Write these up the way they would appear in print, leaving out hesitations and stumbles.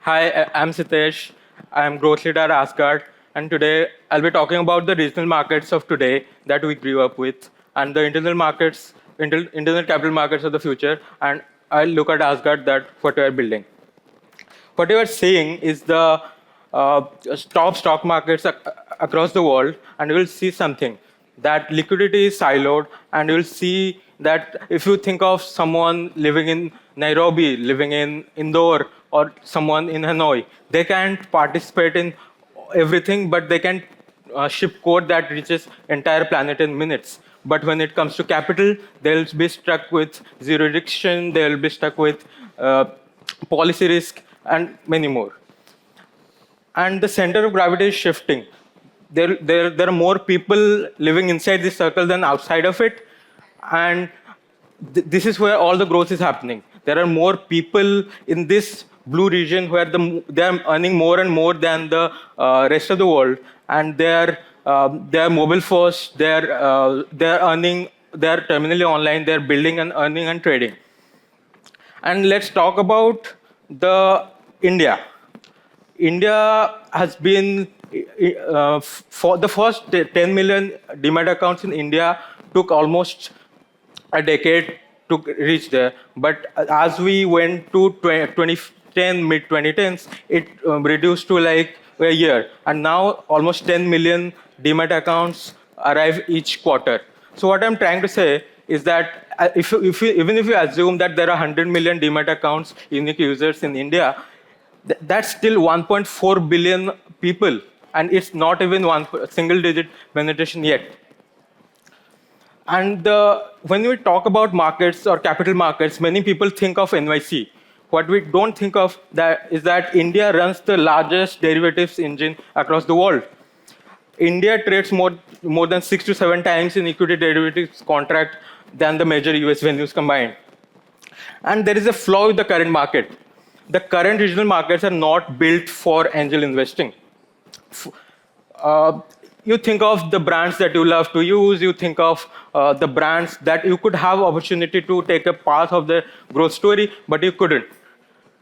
Hi, I'm Sitesh. I'm growth leader at Asgard, and today I'll be talking about the regional markets of today that we grew up with, and the internal markets, internal capital markets of the future. And I'll look at Asgard that what we are building. What you are seeing is the uh, top stock markets across the world, and you will see something that liquidity is siloed, and you will see that if you think of someone living in Nairobi, living in Indore, or someone in Hanoi, they can't participate in everything, but they can ship code that reaches entire planet in minutes. But when it comes to capital, they'll be stuck with jurisdiction, they'll be stuck with uh, policy risk, and many more. And the center of gravity is shifting. There are more people living inside this circle than outside of it, and this is where all the growth is happening. There are more people in this blue region where they are earning more and more than the rest of the world, and they are mobile first. They are earning. They are terminally online. They are building and earning and trading. And let's talk about the India. India has been for the first 10 million demat accounts in India took almost a decade to reach there. But as we went to 2010, mid 2010s, it reduced to like a year. And now almost 10 million demat accounts arrive each quarter. So what I'm trying to say is that even if you assume that there are 100 million demat accounts, unique users in India, that's still 1.4 billion people, and it's not even one single digit penetration yet. And when we talk about markets or capital markets, many people think of NYC. What we don't think of that is that India runs the largest derivatives engine across the world. India trades more than 6 to 7 times in equity derivatives contract than the major US venues combined. And there is a flaw with the current market. The current regional markets are not built for angel investing. Uh, you think of the brands that you love to use, you think of the brands that you could have opportunity to take a path of the growth story, but you couldn't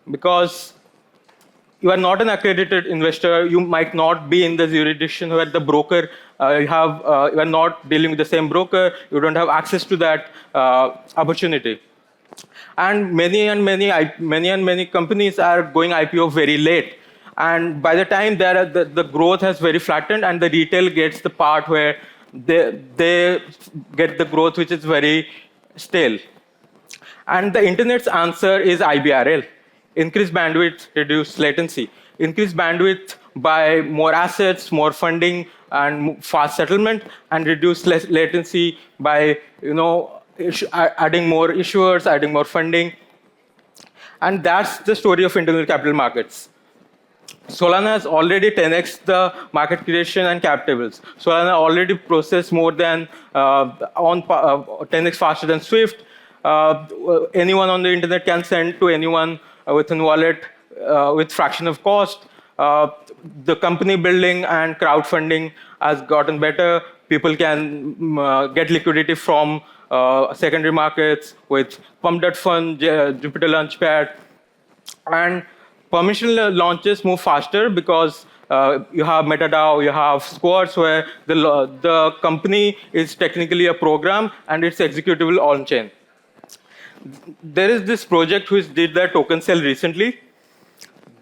because you are not an accredited investor. You might not be in the jurisdiction where the broker you are not dealing with the same broker. You don't have access to that opportunity. And many companies are going IPO very late. And by the time the growth has very flattened, and the retail gets the part where they get the growth which is very stale. And the internet's answer is IBRL. Increase bandwidth, reduce latency. Increase bandwidth by more assets, more funding, and fast settlement, and reduce latency by adding more issuers, adding more funding. And that's the story of internal capital markets. Solana has already 10x the market creation and cap tables. Solana already processed more than 10x faster than Swift. Anyone on the internet can send to anyone with a wallet with fraction of cost. The company building and crowdfunding has gotten better. People can get liquidity from secondary markets with Pump.Fund, Jupiter Launchpad, and permission launches move faster because you have MetaDAO, you have squads where the company is technically a program and it's executable on chain. There is this project which did their token sale recently.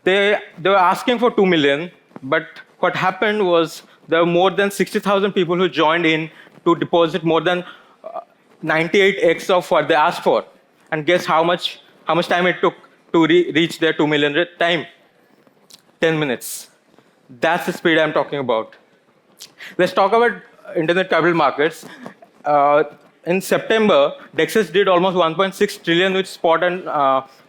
They were asking for 2 million, but what happened was there were more than 60,000 people who joined in to deposit more than 98x of what they asked for. And guess how much time it took to reach their 2 million time? 10 minutes. That's the speed I'm talking about. Let's talk about internet capital markets. In September, Dexes did almost 1.6 trillion with spot and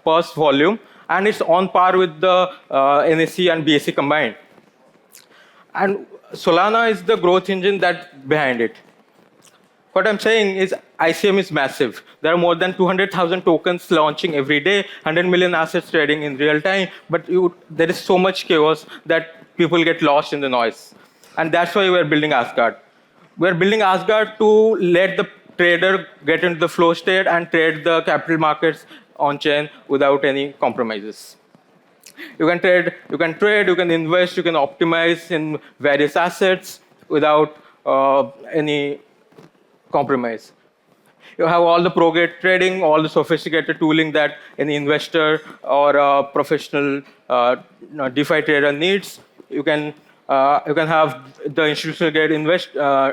purse volume, and it's on par with the NSE and BSE combined. And Solana is the growth engine that's behind it. What I'm saying is ICM is massive. There are more than 200,000 tokens launching every day, 100 million assets trading in real time, but there is so much chaos that people get lost in the noise. And that's why we're building Asgard. We're building Asgard to let the trader get into the flow state and trade the capital markets on chain without any compromises. You can trade, you can invest, you can optimize in various assets without any compromise. You have all the pro-grade trading, all the sophisticated tooling that any investor or a professional DeFi trader needs. You can have the institutional grade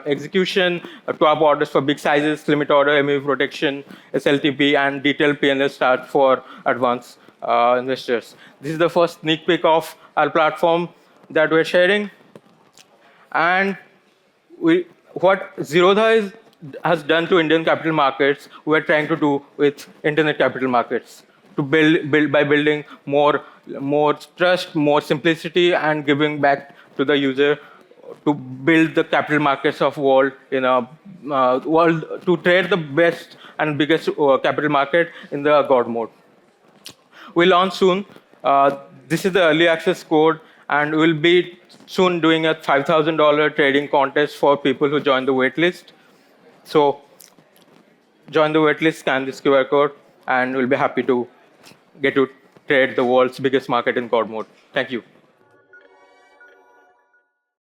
execution, top orders for big sizes, limit order, MEV protection, SLTP, and detailed P&L start for advanced investors. This is the first sneak peek of our platform that we're sharing. And what Zerodha has done to Indian capital markets, we're trying to do with internet capital markets to build by building more trust, more simplicity, and giving back to the user to build the capital markets of world in a world to trade the best and biggest capital market in the God mode. We launch soon. This is the early access code, and we'll be soon doing a $5,000 trading contest for people who join the waitlist. So join the waitlist, scan this QR code, and we'll be happy to get to trade the world's biggest market in God mode. Thank you.